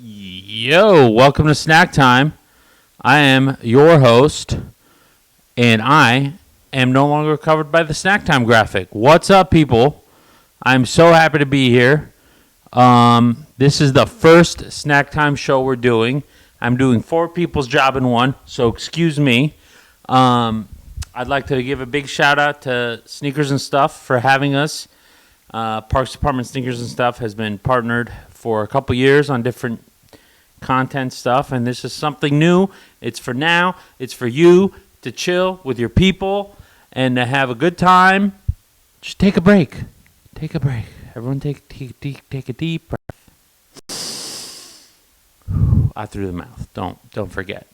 Yo, welcome to Snack Time. I am your host, and I am no longer covered by the Snack Time graphic. What's up, people? I'm so happy to be here. This is the first Snack Time show we're doing. I'm doing 4 people's job in one, so excuse me. I'd like to give a big shout out to Sneakers and Stuff for having us. Parks Department Sneakers and Stuff has been partnered for a couple years on different content stuff, and this is something new. It's for now. It's for you to chill with your people and to have a good time. Just take a break. Take a break. Everyone take a deep breath. Out through the mouth. Don't forget.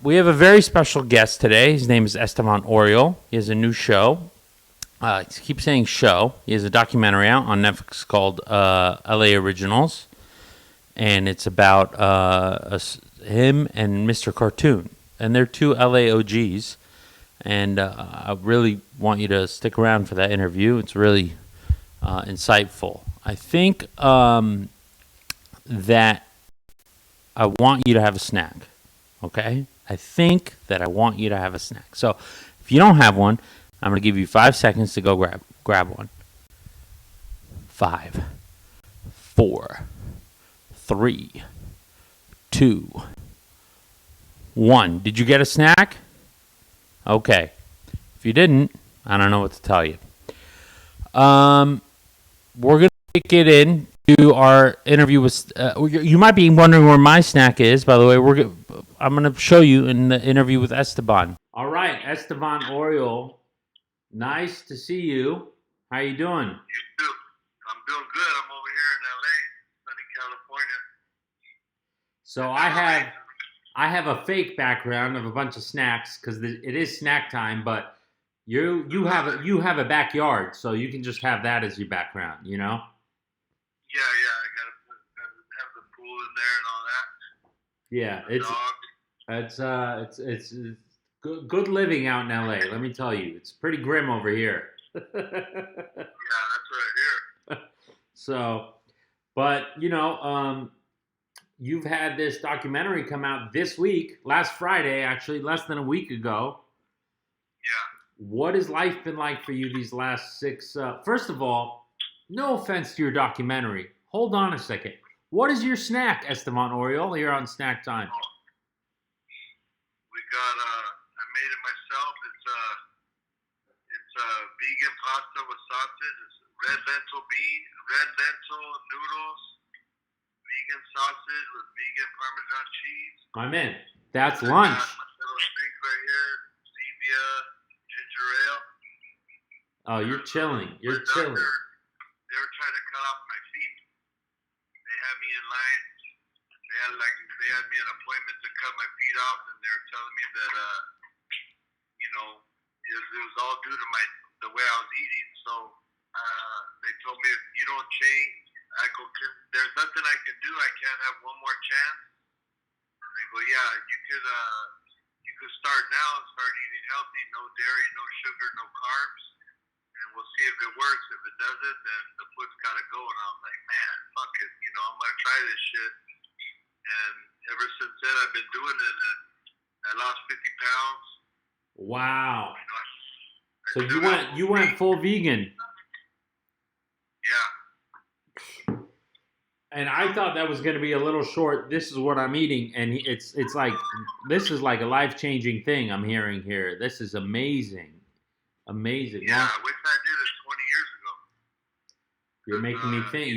We have a very special guest today. His name is Estevan Oriol. He has a new show. I keep saying show. He has a documentary out on Netflix called LA Originals. And it's about him and Mr. Cartoon. And they're 2 LA OGs. And I really want you to stick around for that interview. It's really insightful. I think that I want you to have a snack. Okay? I think that I want you to have a snack. So if you don't have one, I'm going to give you 5 seconds to go grab one. 5, 4, 3, 2, 1. Did you get a snack? Okay. If you didn't, I don't know what to tell you. We're going to kick it in to our interview with... you might be wondering where my snack is. By the way, I'm going to show you in the interview with Esteban. All right, Estevan Oriol. Nice to see you. How you doing? You too. I'm doing good. I'm over here in LA, sunny California. So I have a fake background of a bunch of snacks because it is snack time, but you have a backyard, so you can just have that as your background, you know? Yeah. I gotta have the pool in there and all that. Yeah, it's good living out in LA. Let me tell you, it's pretty grim over here. Yeah, that's what I hear. So, but you've had this documentary come out this week, last Friday, actually, less than a week ago. Yeah. What has life been like for you these last 6? First of all, no offense to your documentary. Hold on a second. What is your snack, Estevan Oriol, here on Snack Time? We got I made it myself. It's vegan pasta with sausage. It's red lentil noodles, vegan sausage with vegan Parmesan cheese. My man, that's lunch. My little drink right here, stevia, ginger ale. Oh, you're chilling. You're chilling. They were trying to cut off my feet. They had me in line. They had me an appointment to cut my feet off, and they were telling me that it was all due to the way I was eating. So they told me if you don't change, there's nothing I can do. I can't have one more chance. And they go, yeah, you could start now and start eating healthy, no dairy, no sugar, no carbs, and we'll see if it works. If it doesn't, then the foot's got to go. And I was like, man, fuck it, I'm gonna try this shit. And ever since then, I've been doing it, and I lost 50 pounds. Wow. So you went full vegan. Yeah. And I thought that was going to be a little short. This is what I'm eating, and it's like this is like a life-changing thing I'm hearing here. This is amazing. Amazing. Yeah, I wish I did it 20 years ago. You're making me think.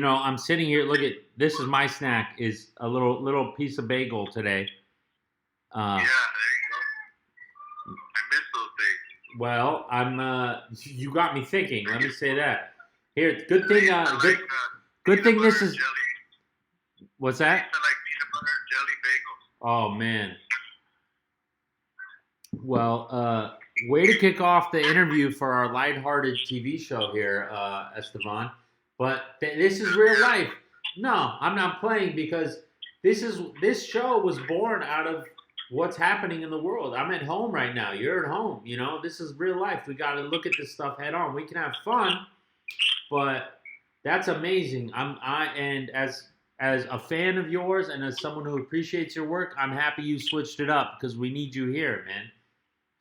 I'm sitting here. Look at this. Is my snack is a little piece of bagel today. Yeah, there you go. I miss those days. Well, you got me thinking. Let me say that. Here, good thing. Good thing this is. Jelly. What's that? I used to like peanut butter and jelly bagels. Oh man. Well, way to kick off the interview for our lighthearted TV show here, Estevan. But this is real life. No, I'm not playing because this show was born out of what's happening in the world. I'm at home right now. You're at home. This is real life. We got to look at this stuff head on. We can have fun, but that's amazing. And as as a fan of yours and as someone who appreciates your work, I'm happy you switched it up because we need you here, man.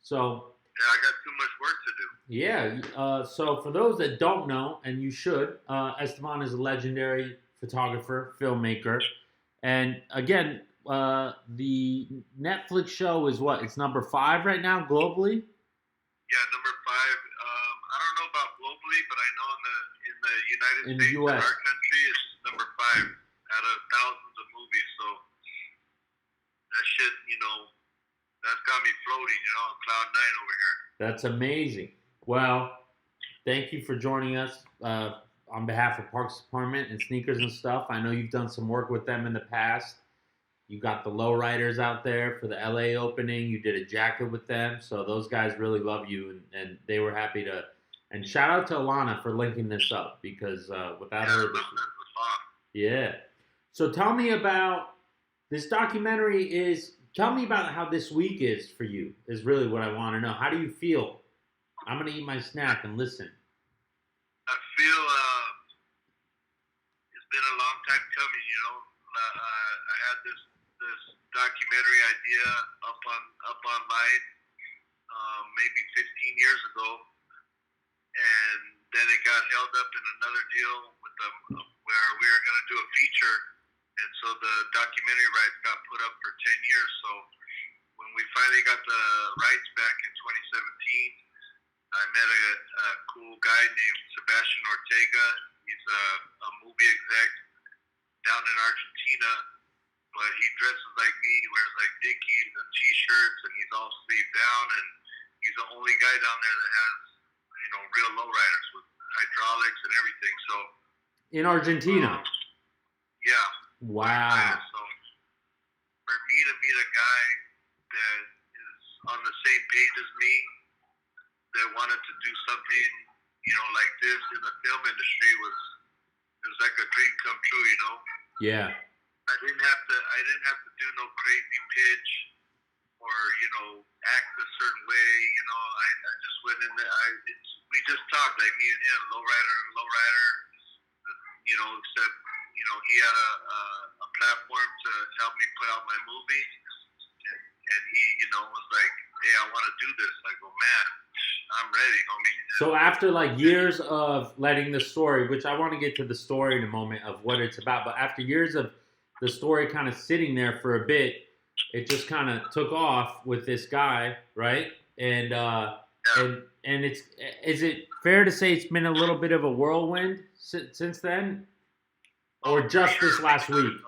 So Yeah, I got too much work to do. yeah. So for those that don't know, and you should, Esteban is a legendary photographer, filmmaker, and again, the Netflix show is what? It's number 5 right now globally. Yeah, number 5. I don't know about globally, but I know in the United In States, the US. in our country, it's number 5 out of thousands of movies. So that shit, that's got me floating, on cloud 9 over here. That's amazing. Well, thank you for joining us on behalf of Parks Department and Sneakers and Stuff. I know you've done some work with them in the past. You got the lowriders out there for the LA opening. You did a jacket with them. So those guys really love you, and they were happy to. And shout out to Alana for linking this up because without her, yeah. So tell me about this documentary. Tell me about how this week is for you. Is really what I want to know. How do you feel? I'm gonna eat my snack and listen. I feel it's been a long time coming. I had this documentary idea up online maybe 15 years ago, and then it got held up in another deal with them where we were going to do a feature, and so the documentary rights got put up for 10 years. So when we finally got the rights back in 2017, I met a cool guy named Sebastian Ortega. He's a movie exec down in Argentina, but he dresses like me. He wears like Dickies and T-shirts, and he's all sleeved down, and he's the only guy down there that has, real lowriders with hydraulics and everything. So in Argentina. Yeah. Wow. So for me to meet a guy that is on the same page as me, that wanted to do something, like this in the film industry it was like a dream come true, Yeah. I didn't have to do no crazy pitch or, act a certain way, I just went in there, we just talked, like me and him, lowrider, except, he had a platform to help me put out my movie, and he, was like, hey, I want to do this. I go, man, I'm ready, homie. So after like years of letting the story, which I want to get to the story in a moment of what it's about, but after years of the story kind of sitting there for a bit, it just kind of took off with this guy, right? And and is it fair to say it's been a little bit of a whirlwind since then, or just this last week?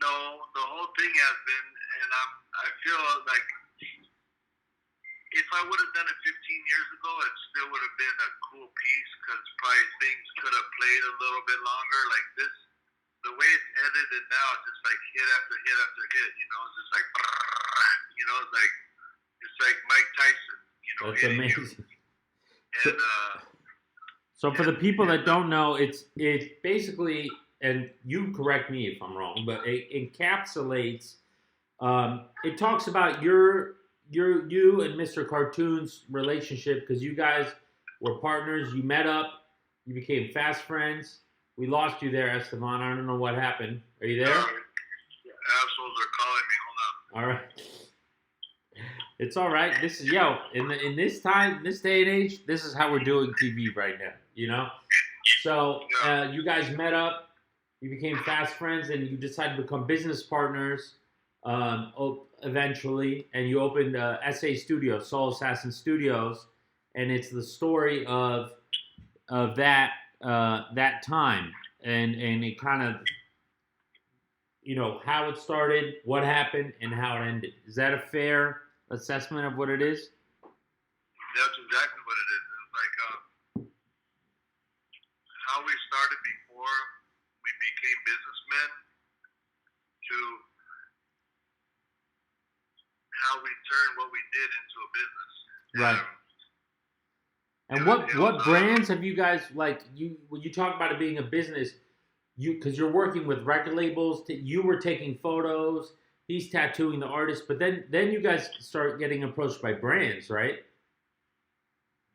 No, the whole thing has been, and I feel like if I would have done it 15 years ago, it still would have been a cool piece because probably things could have played a little bit longer. Like this, the way it's edited now, it's just like hit after hit after hit. It's just like, it's like Mike Tyson. That's amazing. And so for the people that don't know, it's basically, and you correct me if I'm wrong, but it encapsulates. It talks about you and Mr. Cartoon's relationship because you guys were partners. You met up. You became fast friends. We lost you there, Esteban. I don't know what happened. Are you there? Assholes are calling me. Hold on. All right. It's all right. This is in this time, this day and age, this is how we're doing TV right now. So you guys met up. You became fast friends, and you decided to become business partners. Eventually, and you opened SA Studios, Soul Assassin Studios, and it's the story of that time, and it kind of how it started, what happened, and how it ended. Is that a fair assessment of what it is? That's exactly what it is. It's like how we started before we became businessmen to how we turned what we did into a business. Right. And what brands have you guys, like, when you talk about it being a business, because you're working with record labels, you were taking photos, he's tattooing the artist, but then you guys start getting approached by brands, right?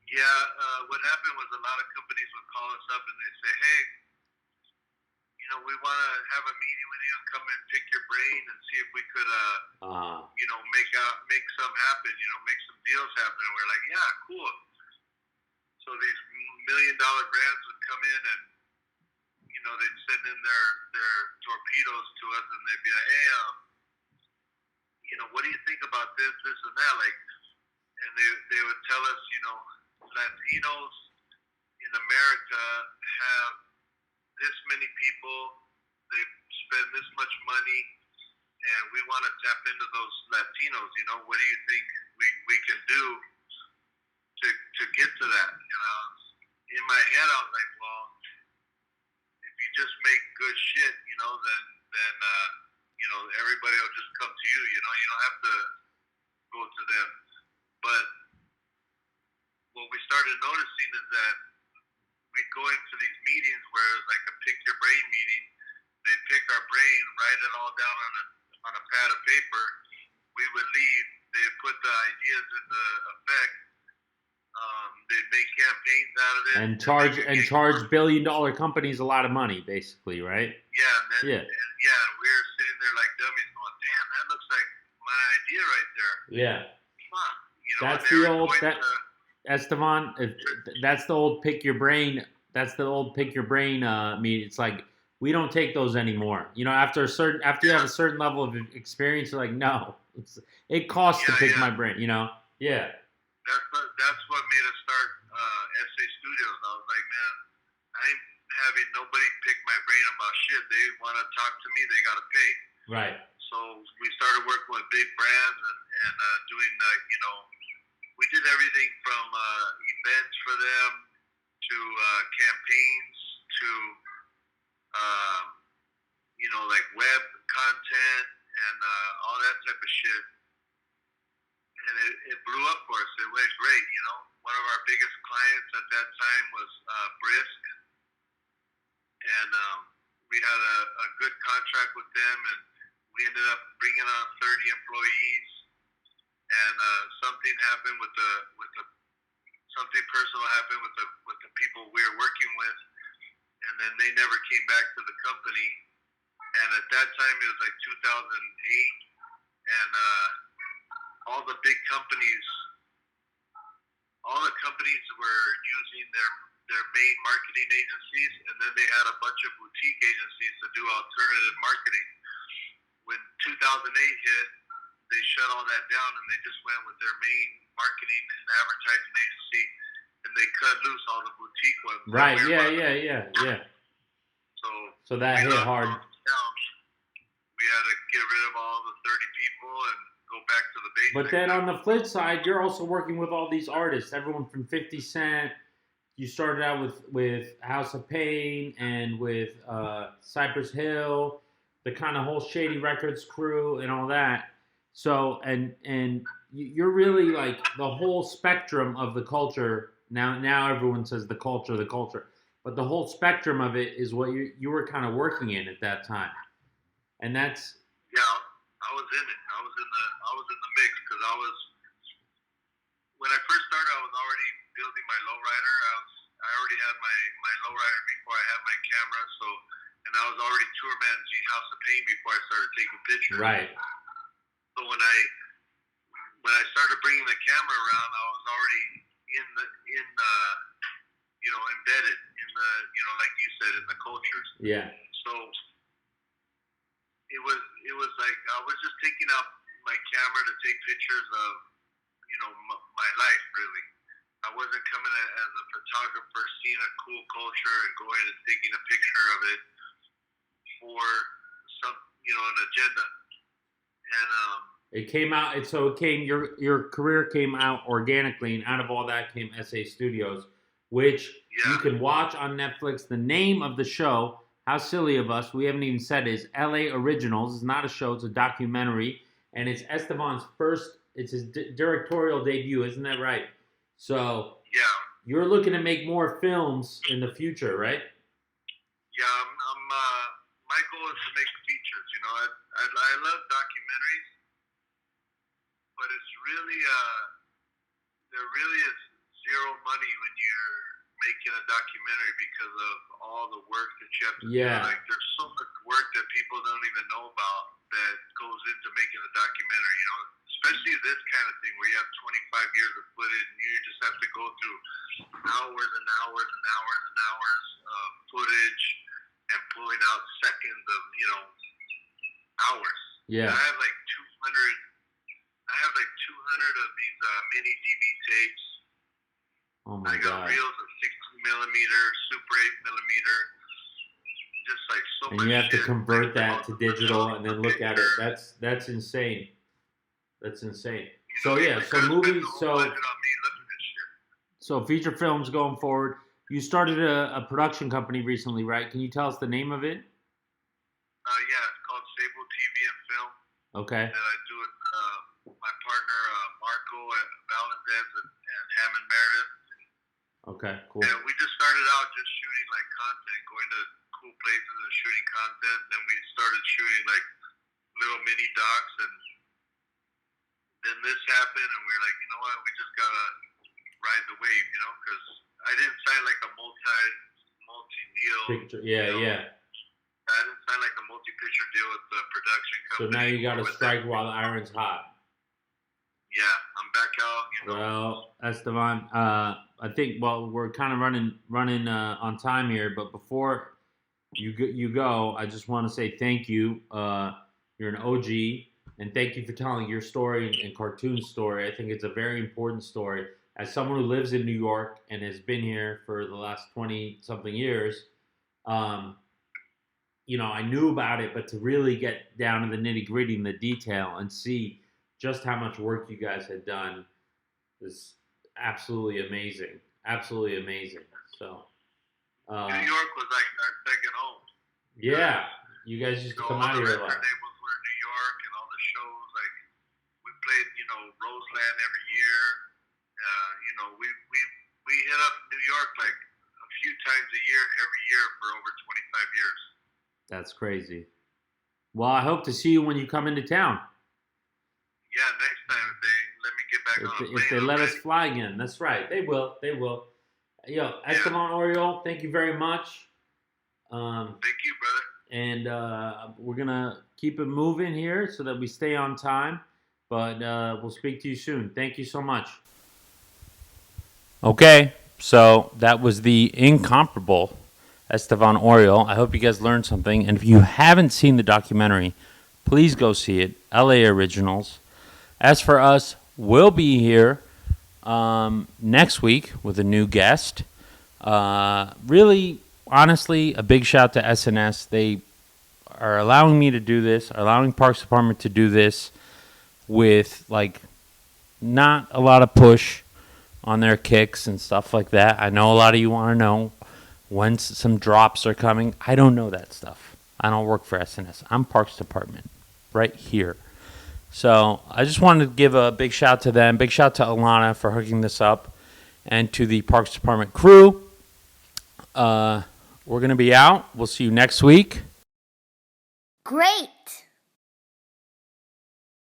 Yeah, what happened was a lot of companies would call us up and they'd say, hey, we want to have a meeting with you and come and pick your brain and see if we could, make some happen, make some deals happen. And we're like, yeah, cool. So these $1 million brands would come in and, they'd send in their torpedoes to us and they'd be like, hey, what do you think about this, and that? Like, and they would tell us, Latinos in America have this many people, they spend this much money, and we want to tap into those Latinos. What do you think we can do to get to that? In my head, I was like, well, if you just make good shit, then everybody will just come to you. You don't have to go to them. But what we started noticing is that we'd go into these meetings where it was like a pick your brain meeting. They'd pick our brain, write it all down on a pad of paper. We would leave. They'd put the ideas into effect. They'd make campaigns out of it. And charge $1 billion companies a lot of money, basically, right? Yeah. And we were sitting there like dummies going, damn, that looks like my idea right there. Yeah. Fuck. That's the old Estevan. That's the old pick your brain. That's the old pick your brain meeting. It's like we don't take those anymore. After you have a certain level of experience, you're like, no, it costs to pick my brain. Yeah. That's what made us start SA Studios. I was like, man, I ain't having nobody pick my brain about shit. They want to talk to me, they got to pay. Right. So we started working with big brands and doing we did everything from events for them to campaigns to like web content and all that type of shit. And it blew up for us. It went great. One of our biggest clients at that time was Brisk, and we had a good contract with them, and we ended up bringing on 30 employees. And something happened something personal happened with the people we were working with, and then they never came back to the company. And at that time, it was like 2008, and all the big companies, were using their main marketing agencies, and then they had a bunch of boutique agencies to do alternative marketing. When 2008 hit, they shut all that down, and they just went with their main marketing and advertising agency, and they cut loose all the boutique ones. Right, yeah. So that hit hard. We had to get rid of all the 30 people and go back to the basics. But then on the flip side, you're also working with all these artists, everyone from 50 Cent. You started out with House of Pain and with Cypress Hill, the kind of whole Shady Records crew and all that. So, and you're really like the whole spectrum of the culture. Now everyone says the culture, but the whole spectrum of it is what you were kind of working in at that time. And that's... Yeah, I was in it. I was in the mix because when I first started, I was already building my lowrider. I already had my lowrider before I had my camera. So, and I was already tour managing House of Pain before I started taking pictures. Right. So when I started bringing the camera around, I was already embedded in the, like you said, in the cultures. Yeah. So it was like I was just taking out my camera to take pictures of, my life really. I wasn't coming as a photographer, seeing a cool culture and going and taking a picture of it for some, an agenda. And it came out. Your career came out organically, and out of all that came SA Studios, which you can watch on Netflix. The name of the show, how silly of us, we haven't even said, is LA Originals. It's not a show, it's a documentary, and it's Estevan's it's his directorial debut, isn't that right? So yeah, you're looking to make more films in the future, right? Yeah, I'm my goal is to make features. I love documentaries, but it's really there really is zero money when you're making a documentary because of all the work that you have to do. Yeah. Like, there's so much work that people don't even know about that goes into making a documentary, you know, especially this kind of thing where you have 25 years of footage and you just have to go through hours and hours and hours and hours of footage and pulling out seconds of, you know, hours. Yeah. I have like 200 of these mini DV tapes. Oh my I got God. reels of 16 millimeter, super 8 millimeter, just like so And much. you have to shit. convert Like, that to digital and then look at it. That's insane. That's insane. So yeah, so movies, so feature films going forward. You started a production company recently, right? Can you tell us the name of it? Yeah, it's called Sable TV and Film. Okay. That I do with my partner Marco at Valdez and Hammond Meredith. Okay, cool. And we just started out just shooting like content, going to cool places and shooting content. Then we started shooting like little mini docs, and then this happened, and we were like, you know what, we just gotta ride the wave, you know, because I didn't sign like a multi-deal. Picture, yeah, you know? yeah. I didn't sign like a multi-picture deal with the production company. So now you got to strike while the iron's hot. Yeah, I'm back out. You know. Well, Estevan, I think we're kind of running on time here, but before you go, I just want to say thank you. You're an OG, and thank you for telling your story and cartoon story. I think it's a very important story. As someone who lives in New York and has been here for the last 20-something years, you know, I knew about it, but to really get down to the nitty-gritty and the detail and see just how much work you guys had done is absolutely amazing. Absolutely amazing. So, New York was like our second home. Yeah, you guys used to come out here a lot. All the record labels were in New York, and all the shows, like, we played, you know, Roseland every year. You know, we hit up New York like a few times a year, every year for over 25 years. That's crazy. Well, I hope to see you when you come into town. Yeah, next time if they let me get back on a plane. If they let us fly again. That's right. They will. They will. Yo, Estevan Oriol, thank you very much. Thank you, brother. And we're going to keep it moving here so that we stay on time. But we'll speak to you soon. Thank you so much. Okay, so that was the incomparable Estevan Oriol. I hope you guys learned something. And if you haven't seen the documentary, please go see it. LA Originals. As for us, we'll be here next week with a new guest. Really, honestly, a big shout to SNS. They are allowing me to do this, allowing Parks Department to do this with, like, not a lot of push on their kicks and stuff like that. I know a lot of you want to know when some drops are coming. I don't know that stuff. I don't work for SNS. I'm Parks Department right here. So I just wanted to give a big shout to them. Big shout to Alana for hooking this up and to the Parks Department crew. We're going to be out. We'll see you next week. Great.